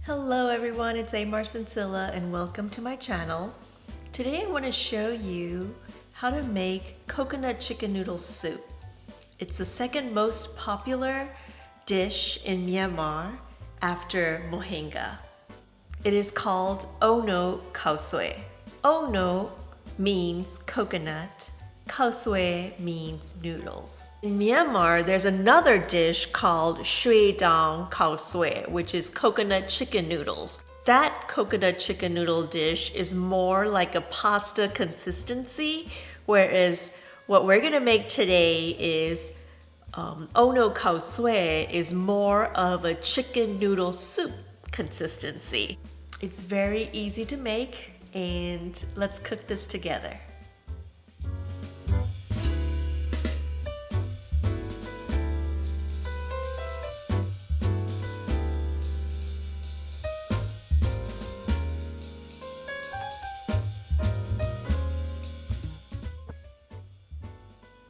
Hello everyone, it's Amar Sincilla and welcome to my channel. Today I want to show you how to make coconut chicken noodle soup. It's the second most popular dish in Myanmar after Mohinga. It is called Ohn-No-Kauk Swe. Ohn-No means coconut, Kao Soi means noodles. In Myanmar, there's another dish called Kao Soi, which is coconut chicken noodles. That coconut chicken noodle dish is more like a pasta consistency, whereas what we're gonna make today is Ohn-No-Kauk Swe is more of a chicken noodle soup consistency. It's very easy to make, and let's cook this together.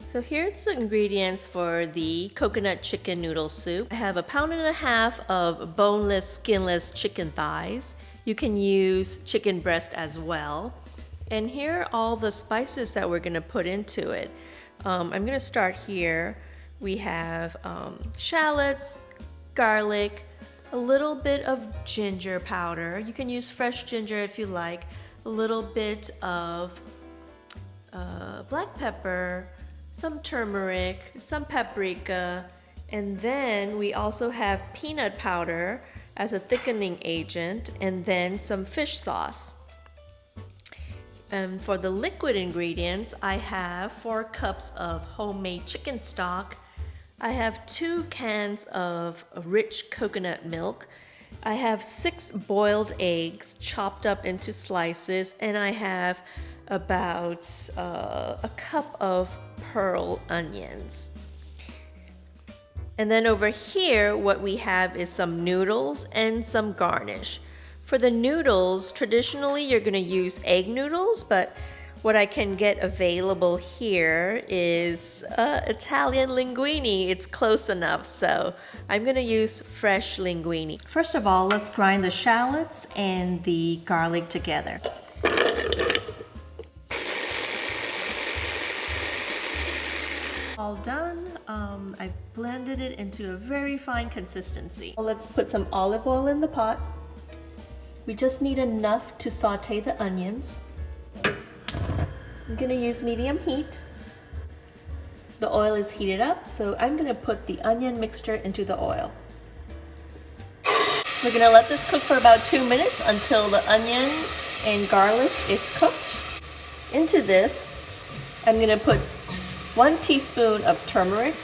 So here's the ingredients for the coconut chicken noodle soup. I have 1.5 pounds of boneless, skinless chicken thighs. You can use chicken breast as well. And here are all the spices that we're gonna put into it. I'm gonna start here. We have shallots, garlic, a little bit of ginger powder. You can use fresh ginger if you like. A little bit of black pepper, some turmeric, some paprika, and then we also have peanut powder as a thickening agent, and then some fish sauce. And for the liquid ingredients, I have 4 cups of homemade chicken stock. I have 2 cans of rich coconut milk. I have 6 boiled eggs chopped up into slices, and I have about a cup of pearl onions. And then over here, what we have is some noodles and some garnish. For the noodles, traditionally you're gonna use egg noodles, but what I can get available here is Italian linguine. It's close enough, so I'm gonna use fresh linguine. First of all, let's grind the shallots and the garlic together. All done. I've blended it into a very fine consistency. Let's put some olive oil in the pot. We just need enough to saute the onions. I'm gonna use medium heat. The oil is heated up, so I'm gonna put the onion mixture into the oil. We're gonna let this cook for about 2 minutes until the onion and garlic is cooked. Into this, I'm gonna put 1 teaspoon of turmeric,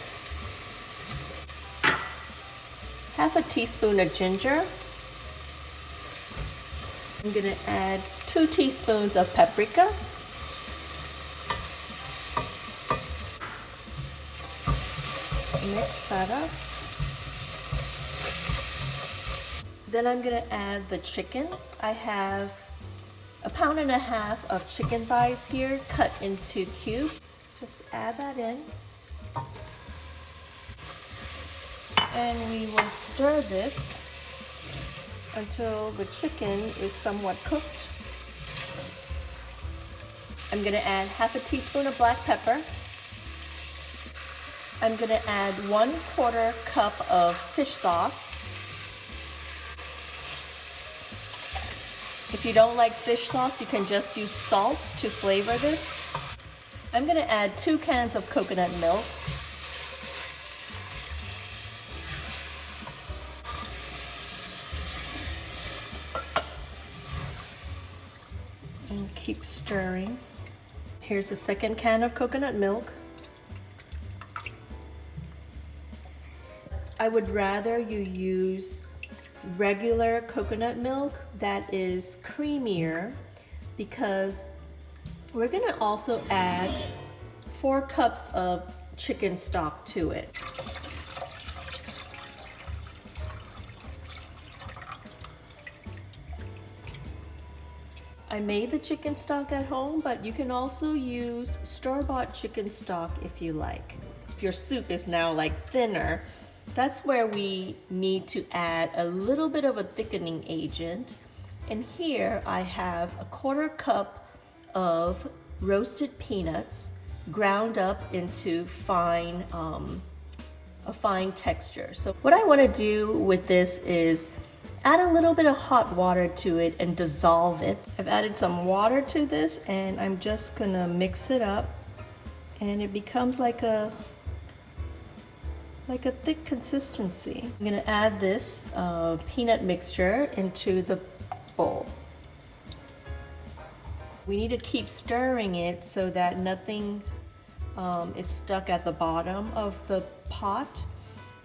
1/2 teaspoon of ginger. I'm gonna add 2 teaspoons of paprika. Mix that up. Then I'm gonna add the chicken. I have 1.5 pounds of chicken thighs here cut into cubes. Just add that in. And we will stir this until the chicken is somewhat cooked. I'm gonna add 1/2 teaspoon of black pepper. I'm gonna add 1/4 cup of fish sauce. If you don't like fish sauce, you can just use salt to flavor this. I'm gonna add 2 cans of coconut milk. And keep stirring. Here's the 2nd can of coconut milk. I would rather you use regular coconut milk that is creamier, because we're gonna also add 4 cups of chicken stock to it. I made the chicken stock at home, but you can also use store-bought chicken stock if you like. If your soup is now like thinner, That's where we need to add a little bit of a thickening agent. And here I have a 1/4 cup of roasted peanuts ground up into a fine texture. So what I want to do with this is add a little bit of hot water to it and dissolve it. I've added some water to this and I'm just gonna mix it up, and it becomes like a thick consistency. I'm gonna add this peanut mixture into the bowl. We need to keep stirring it so that nothing is stuck at the bottom of the pot,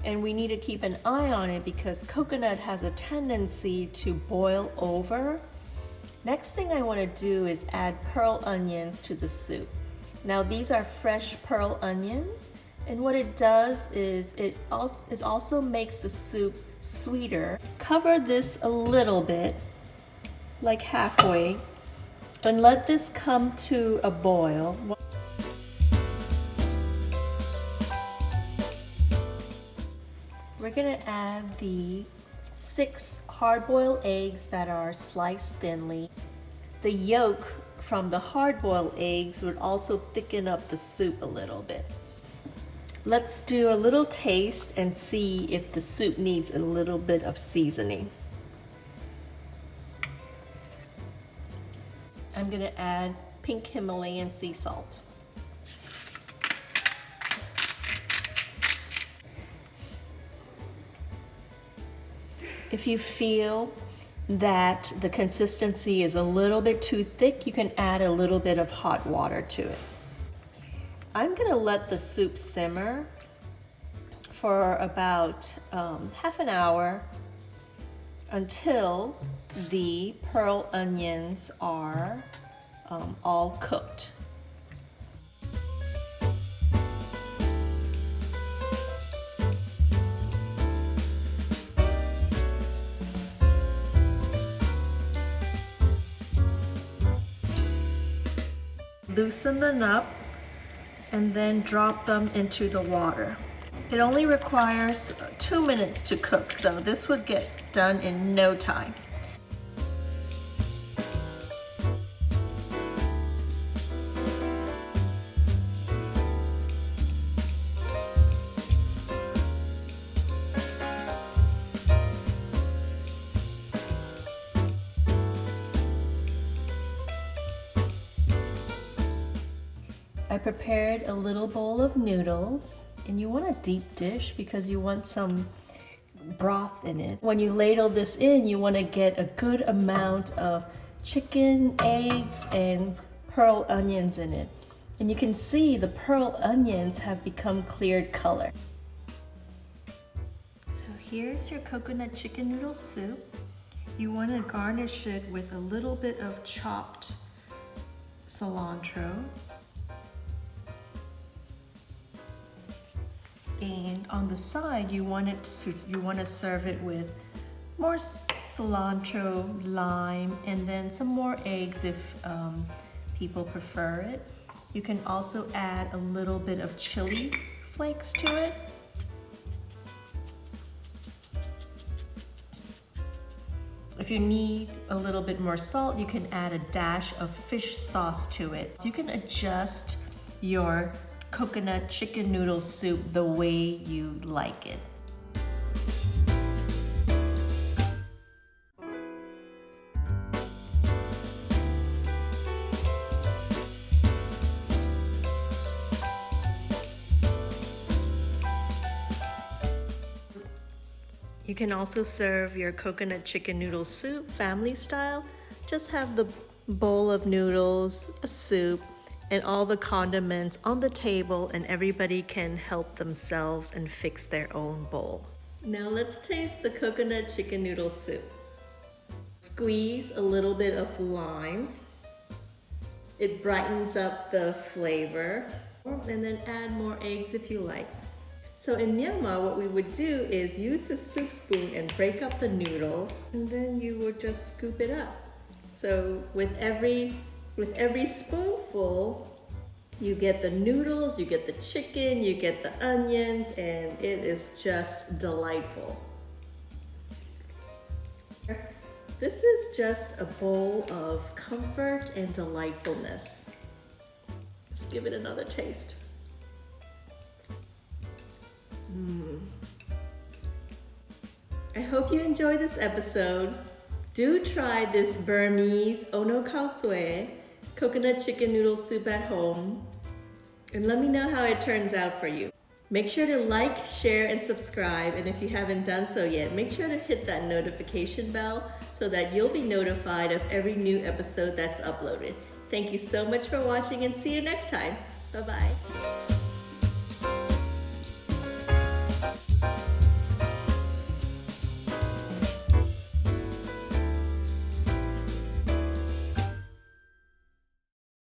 and we need to keep an eye on it because coconut has a tendency to boil over. Next thing I want to do is add pearl onions to the soup. Now these are fresh pearl onions, and what it does is it also makes the soup sweeter. Cover this a little bit, like halfway, and let this come to a boil. We're gonna add the 6 hard-boiled eggs that are sliced thinly. The yolk from the hard-boiled eggs would also thicken up the soup a little bit. Let's do a little taste and see if the soup needs a little bit of seasoning. I'm gonna add pink Himalayan sea salt. If you feel that the consistency is a little bit too thick, you can add a little bit of hot water to it. I'm gonna let the soup simmer for about half an hour until the pearl onions are all cooked. Loosen them up and then drop them into the water. It only requires 2 minutes to cook, so this would get done in no time. I prepared a little bowl of noodles, and you want a deep dish because you want some broth in it. When you ladle this in, you want to get a good amount of chicken, eggs, and pearl onions in it. And you can see the pearl onions have become cleared color. So here's your coconut chicken noodle soup. You want to garnish it with a little bit of chopped cilantro. And on the side, you want to serve it with more cilantro, lime, and then some more eggs if people prefer it. You can also add a little bit of chili flakes to it. If you need a little bit more salt, you can add a dash of fish sauce to it. You can adjust your coconut chicken noodle soup the way you like it. You can also serve your coconut chicken noodle soup family style. Just have the bowl of noodles, a soup, and all the condiments on the table, and everybody can help themselves and fix their own bowl. Now let's taste the coconut chicken noodle soup. Squeeze a little bit of lime. It brightens up the flavor, and then add more eggs if you like. So in Myanmar, what we would do is use a soup spoon and break up the noodles, and then you would just scoop it up. So with every spoonful, You get the noodles, you get the chicken, you get the onions, and it is just delightful. This is just a bowl of comfort and delightfulness. Let's give it another taste. I hope you enjoyed this episode. Do try this Burmese Ohn-No-Kauk Swe coconut chicken noodle soup at home, and let me know how it turns out for you. Make sure to like, share, and subscribe, and if you haven't done so yet, make sure to hit that notification bell so that you'll be notified of every new episode that's uploaded. Thank you so much for watching, and see you next time. Bye-bye.